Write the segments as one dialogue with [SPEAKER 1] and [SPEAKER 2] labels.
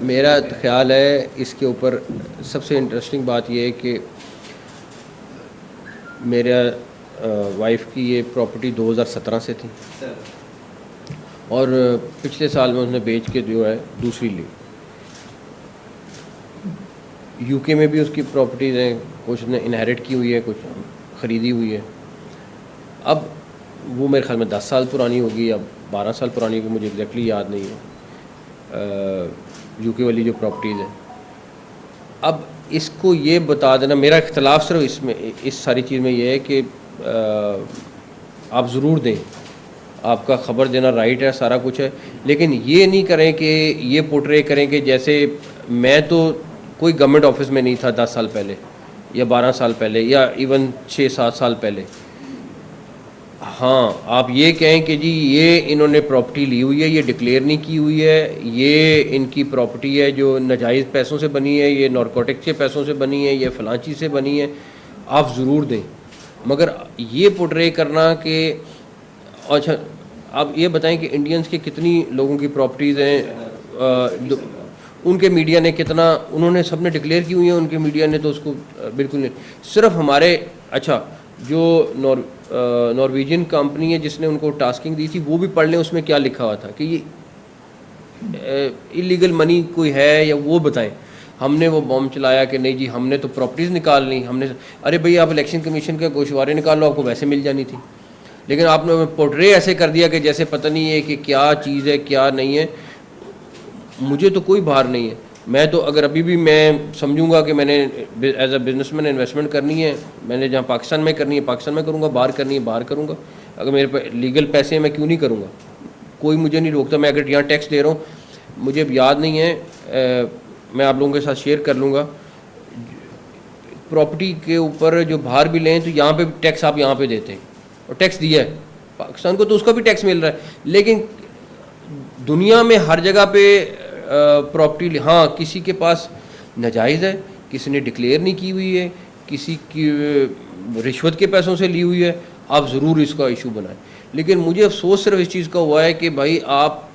[SPEAKER 1] मेरा ख्याल है इसके ऊपर सबसे इंटरेस्टिंग बात यह है कि मेरा वाइफ की ये प्रॉपर्टी 2017 से थी और पिछले साल में उसने बेच के जो है दूसरी ली। यूके में भी उसकी प्रॉपर्टीज़ हैं, कुछ ने इनहेरिट की हुई है, कुछ ख़रीदी हुई है। अब वो मेरे ख्याल में 10 साल पुरानी होगी या 12 साल पुरानी होगी, मुझे एग्जैक्टली याद नहीं है यूके वाली जो प्रॉपर्टीज़ हैं। अब इसको ये बता देना, मेरा इख्तलाफ सिर्फ इसमें इस सारी चीज़ में ये है कि आप ज़रूर दें, आपका ख़बर देना राइट है, सारा कुछ है, लेकिन ये नहीं करें कि ये पोर्ट्रे करें कि जैसे मैं तो कोई गवर्नमेंट ऑफिस में नहीं था 10 साल पहले या 12 साल पहले या इवन 6-7 साल पहले। हाँ, आप ये कहें कि जी ये इन्होंने प्रॉपर्टी ली हुई है, ये डिक्लेयर नहीं की हुई है, ये इनकी प्रॉपर्टी है जो नाजायज़ पैसों से बनी है, ये नारकोटिक्स के पैसों से बनी है, ये फ़लाँ चीज़ से बनी है, आप ज़रूर दें। मगर ये पोर्ट्रे करना कि अच्छा आप ये बताएं कि इंडियंस के कितनी लोगों की प्रॉपर्टीज़ हैं, उनके मीडिया ने कितना, उन्होंने सबने डिक्लेयर की हुई है, उनके मीडिया ने तो उसको बिल्कुल नहीं। सिर्फ हमारे अच्छा जो नॉर्वेजियन कंपनी है जिसने उनको टास्किंग दी थी वो भी पढ़ लें उसमें क्या लिखा हुआ था कि ये इलीगल मनी कोई है या वो बताएं। हमने वो बॉम्ब चलाया कि नहीं जी हमने तो प्रॉपर्टीज़ निकाल ली, हमने, अरे भाई आप इलेक्शन कमीशन के गोशवारे निकाल लो, आपको वैसे मिल जानी थी, लेकिन आपने पोर्ट्रे ऐसे कर दिया कि जैसे पता नहीं है कि क्या चीज़ है क्या नहीं है। मुझे तो कोई बाहर नहीं है, मैं तो अगर अभी भी मैं समझूंगा कि मैंने एज अ बिजनेसमैन इन्वेस्टमेंट करनी है, मैंने जहाँ पाकिस्तान में करनी है पाकिस्तान में करूँगा, बाहर करनी है बाहर करूँगा। अगर मेरे पे लीगल पैसे हैं मैं क्यों नहीं करूँगा, कोई मुझे नहीं रोकता। मैं अगर यहाँ टैक्स दे रहा हूँ, मुझे अब याद नहीं है, मैं आप लोगों के साथ शेयर कर लूँगा, प्रॉपर्टी के ऊपर जो बाहर भी लें तो यहाँ पे टैक्स आप यहाँ पे देते हैं और टैक्स दिया है पाकिस्तान को तो उसका भी टैक्स मिल रहा है, लेकिन दुनिया में हर जगह पे प्रॉपर्टी, हाँ किसी के पास नाजायज़ है, किसी ने डिक्लेयर नहीं की हुई है, किसी की रिश्वत के पैसों से ली हुई है, आप ज़रूर इसका इशू बनाएं। लेकिन मुझे अफसोस सिर्फ इस चीज़ का हुआ है कि भाई आप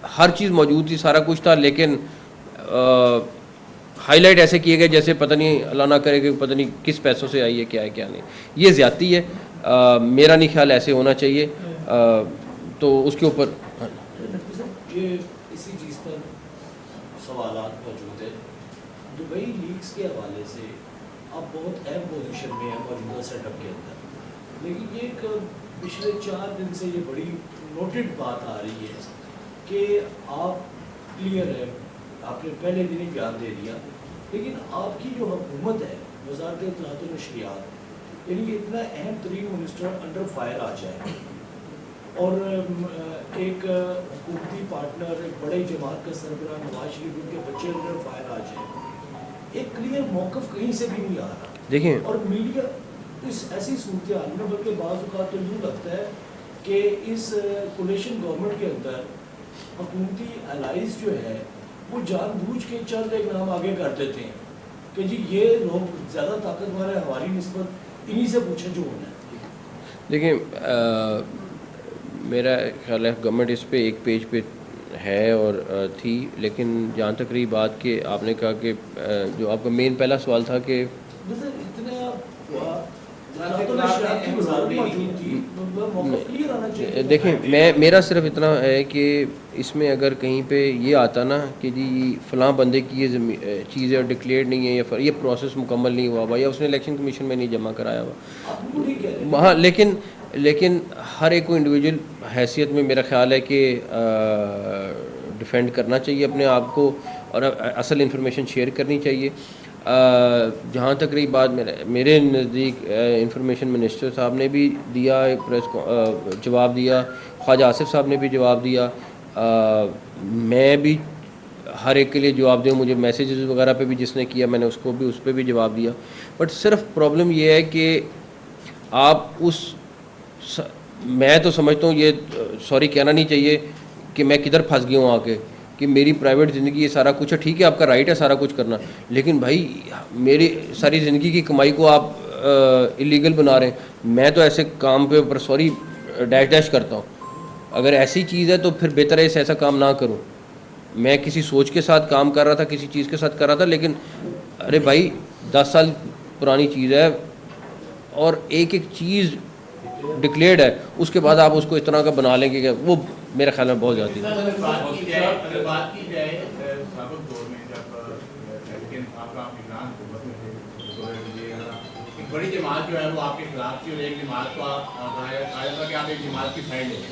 [SPEAKER 1] हर चीज़ मौजूद थी, सारा कुछ था, लेकिन हाईलाइट ऐसे किए गए जैसे पता नहीं अल्लाह ना करे कि पता नहीं किस पैसों से आई है, क्या है क्या नहीं। ये ज़्यादती है, मेरा नहीं ख्याल ऐसे होना चाहिए। तो उसके ऊपर
[SPEAKER 2] ये इसी चीज़ पर सवालात मौजूद है। दुबई लीक्स के हवाले से आप बहुत अहम पोजीशन में है मौजूदा सेटअप के अंदर, लेकिन ये एक पिछले 4 दिन से ये बड़ी नोटेड बात आ रही है कि आप क्लियर है, आपने पहले दिन ही बयान दे दिया, लेकिन आपकी जो हुकूमत है वज़ारत इत्तलात व नशरियात, यानी कि इतना अहम तरीन मिनिस्टर अंडर फायर आ जाए और एक हुकूमती पार्टनर, एक बड़े जमात का सरबराह नवाज शरीफ, उनके बच्चे अंडर फायर आ जाए, एक क्लियर मौक़िफ़ कहीं से भी नहीं आ रहा।
[SPEAKER 1] देखिए,
[SPEAKER 2] और मीडिया इस ऐसी सूरत हाल में, बल्कि बाज़ औक़ात तो यूँ लगता है कि इस कोलिशन गवर्नमेंट के अंदर हुकूमती एलाइज जो है वो जानबूझ के चंद एक नाम आगे कर देते हैं कि जी ये लोग ज़्यादा ताकतवर है, हमारी निस्बत इन्हीं से पूछे जो होना है।
[SPEAKER 1] देखिए मेरा ख्याल है गवर्नमेंट इस पे एक पेज पे है और थी, लेकिन जहाँ तक रही बात कि आपने कहा कि जो आपका मेन पहला सवाल था कि देखें, मेरा सिर्फ इतना है कि इसमें अगर कहीं पे ये आता ना कि जी फ़लाँ बंदे की ये चीज़ डिक्लेयर नहीं है या ये प्रोसेस मुकम्मल नहीं हुआ हुआ या उसने इलेक्शन कमीशन में नहीं जमा कराया हुआ, हाँ, लेकिन हर एक को इंडिविजुअल हैसियत में मेरा ख्याल है कि डिफेंड करना चाहिए अपने आप को और असल इन्फॉर्मेशन शेयर करनी चाहिए। जहाँ तक रही बात मेरे नज़दीक इंफॉर्मेशन मिनिस्टर साहब ने भी दिया प्रेस जवाब दिया, ख्वाजा आसिफ साहब ने भी जवाब दिया, मैं भी हर एक के लिए जवाब दूँ, मुझे मैसेजेस वगैरह पे भी जिसने किया मैंने उसको भी उस पर भी जवाब दिया। बट सिर्फ प्रॉब्लम ये है कि आप मैं तो समझता हूँ ये सॉरी कहना नहीं चाहिए कि मैं किधर फंस गया हूँ आके कि मेरी प्राइवेट ज़िंदगी ये सारा कुछ है, ठीक है आपका राइट है सारा कुछ करना, लेकिन भाई मेरी सारी ज़िंदगी की कमाई को आप इलीगल बना रहे हैं। मैं तो ऐसे काम पे ऊपर सॉरी डैश करता हूँ, अगर ऐसी चीज़ है तो फिर बेहतर है ऐसा काम ना करूँ। मैं किसी सोच के साथ काम कर रहा था, किसी चीज़ के साथ कर रहा था, लेकिन अरे भाई 10 साल पुरानी चीज़ है और एक एक चीज़ डिक्लेयर्ड है, उसके बाद आप उसको इस तरह का बना लेंगे कि वो मेरे ख्याल में बहुत ज़्यादा है।
[SPEAKER 3] अगर बात की जाए साबिक दौर में जब आपका इमरान हुकूमत में थे तो ये एक बड़ी जमात जो है वो आपके खिलाफ थी और एक जमात को कहा था कि आप एक जमात की साइड लेंगे।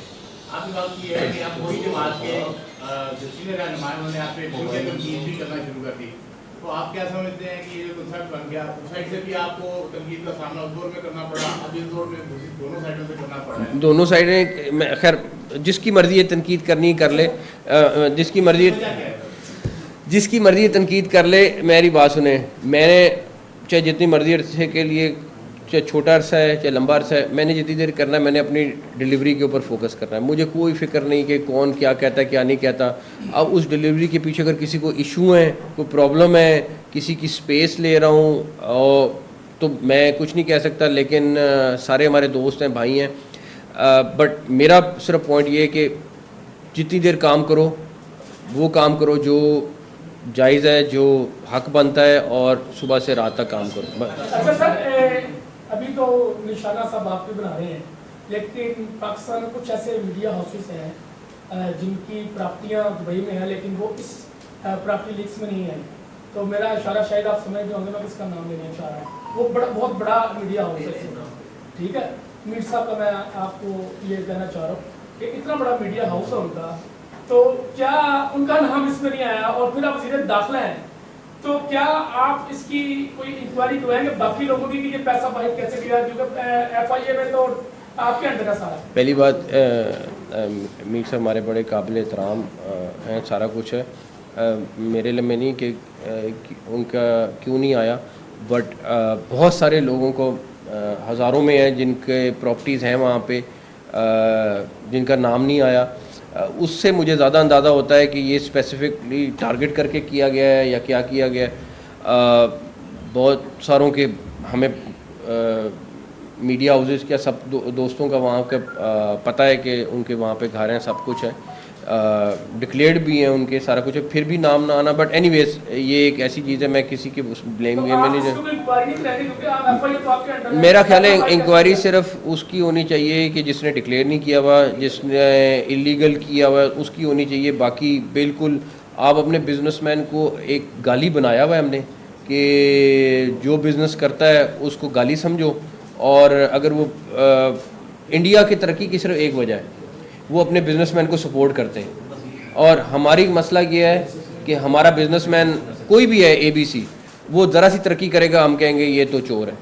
[SPEAKER 3] आपकी बात ये है कि आप वही जमात के जो सीनियर रहनुमा उन्होंने आप पे तनकीद भी करना शुरू कर दी, तो आप क्या समझते हैं कि ये जो कंसेप्ट बन गया उस साइड से भी आपको तनकीद का सामना उस दौर में करना पड़ा, अब इस दौर में दोनों साइडों से करना पड़ा है?
[SPEAKER 1] दोनों साइडें खैर जिसकी मर्ज़ी है तनकीद करनी कर ले, जिसकी मर्ज़ी है तनकीद कर ले। मेरी बात सुने, मैंने चाहे जितनी मर्ज़ी अरसे के लिए, चाहे छोटा अरसा है चाहे लंबा अरसा है, मैंने जितनी देर करना है मैंने अपनी डिलीवरी के ऊपर फोकस करना है। मुझे कोई फ़िक्र नहीं कि कौन क्या कहता है क्या नहीं कहता। अब उस डिलीवरी के पीछे अगर किसी को इशू है, कोई प्रॉब्लम है, किसी की स्पेस ले रहा हूँ और तो मैं कुछ नहीं कह सकता, लेकिन सारे हमारे दोस्त हैं, भाई हैं। बट मेरा सिर्फ पॉइंट ये है कि जितनी देर काम करो वो काम करो जो जायज़ है, जो हक बनता है, और सुबह से रात तक काम करो।
[SPEAKER 4] अच्छा सर, अभी तो निशाना साहब आप भी बना रहे हैं, लेकिन पाकिस्तान में कुछ ऐसे मीडिया हाउसेस हैं जिनकी प्रॉपर्टियां दुबई में हैं, लेकिन वो इस प्रॉपर्टी लीक्स में नहीं है। तो मेरा इशारा शायद आप समझ गए होंगे मैं किसका नाम लेने जा रहा हूँ। वो बहुत बड़ा मीडिया हाउस है, ठीक है। मीर साहब का मैं आपको ये कहना चाह रहा हूँ कि इतना बड़ा मीडिया हाउस है उनका, तो क्या उनका नाम इसमें नहीं आया और फिर आप वज़ीर दाखिला हैं, तो क्या आप इसकी कोई इंक्वायरी करवाएंगे बाकी लोगों की कि ये पैसा बाहर कैसे गया, क्योंकि FIA में तो आपके अंडर का सारा।
[SPEAKER 1] पहली बात, मीर साहब हमारे बड़े काबिल एहतराम हैं, सारा कुछ है। मेरे लिए में नहीं कि उनका क्यों नहीं आया, बट बहुत सारे लोगों को हज़ारों में है जिनके प्रॉपर्टीज़ हैं वहाँ पे, जिनका नाम नहीं आया। उससे मुझे ज़्यादा अंदाज़ा होता है कि ये स्पेसिफिकली टारगेट करके किया गया है या क्या किया गया है। बहुत सारों के हमें मीडिया हाउसेस क्या सब दोस्तों का वहाँ का पता है कि उनके वहाँ पे घर हैं, सब कुछ है, डिक्लेयर्ड भी हैं उनके, सारा कुछ है, फिर भी नाम ना आना। बट एनीवेज ये एक ऐसी चीज़ है, मैं किसी के ब्लेम गेम में नहीं जाऊँ। मेरा ख्याल है इंक्वायरी सिर्फ उसकी होनी चाहिए कि जिसने डिक्लेयर नहीं किया हुआ, जिसने इलीगल किया हुआ, उसकी होनी चाहिए। बाकी बिल्कुल आप अपने बिजनेसमैन को एक गाली बनाया हुआ है हमने कि जो बिज़नेस करता है उसको गाली समझो, और अगर वो इंडिया की तरक्की की सिर्फ एक वजह है, वो अपने बिजनेसमैन को सपोर्ट करते हैं। और हमारी मसला ये है कि हमारा बिजनेसमैन कोई भी है ABC, वो ज़रा सी तरक्की करेगा हम कहेंगे ये तो चोर है।